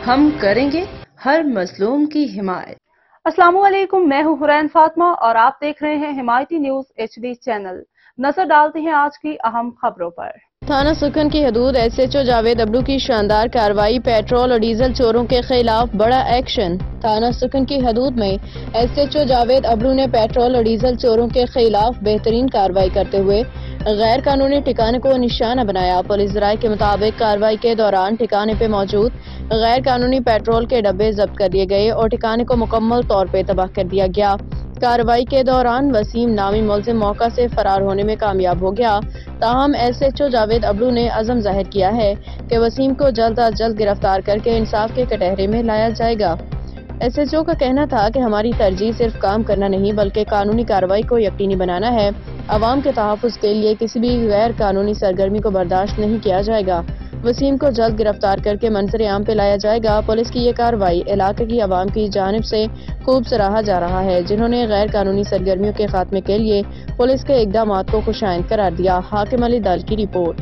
ہم کریں گے ہر مظلوم کی حمایت۔ السلام علیکم، میں ہوں حرین فاطمہ اور آپ دیکھ رہے ہیں حمایتی نیوز HD چینل۔ نظر ڈالتے ہیں آج کی اہم خبروں پر۔ تھانہ سکھن کی حدود SHO جاوید ابرو کی شاندار کارروائی، پیٹرول اور ڈیزل چوروں کے خلاف بڑا ایکشن۔ تھانہ سکھن کی حدود میں SHO جاوید ابرو نے پیٹرول اور ڈیزل چوروں کے خلاف بہترین کارروائی کرتے ہوئے غیر قانونی ٹھکانے کو نشانہ بنایا۔ پولیس ذرائع کے مطابق کارروائی کے دوران ٹھکانے پہ موجود غیر قانونی پیٹرول کے ڈبے ضبط کر لیے گئے اور ٹھکانے کو مکمل طور پہ تباہ کر دیا گیا۔ کارروائی کے دوران وسیم نامی ملزم موقع سے فرار ہونے میں کامیاب ہو گیا، تاہم SHO جاوید ابرو نے عزم ظاہر کیا ہے کہ وسیم کو جلد از جلد گرفتار کر کے انصاف کے کٹہرے میں لایا جائے گا۔ SHO کا کہنا تھا کہ ہماری ترجیح صرف کام کرنا نہیں بلکہ قانونی کارروائی کو یقینی بنانا ہے۔ عوام کے تحفظ کے لیے کسی بھی غیر قانونی سرگرمی کو برداشت نہیں کیا جائے گا۔ وسیم کو جلد گرفتار کر کے منظر عام پہ لایا جائے گا۔ پولیس کی یہ کارروائی علاقے کی عوام کی جانب سے خوب سراہا جا رہا ہے، جنہوں نے غیر قانونی سرگرمیوں کے خاتمے کے لیے پولیس کے اقدامات کو خوشائند قرار دیا۔ حاکم علی دال کی رپورٹ۔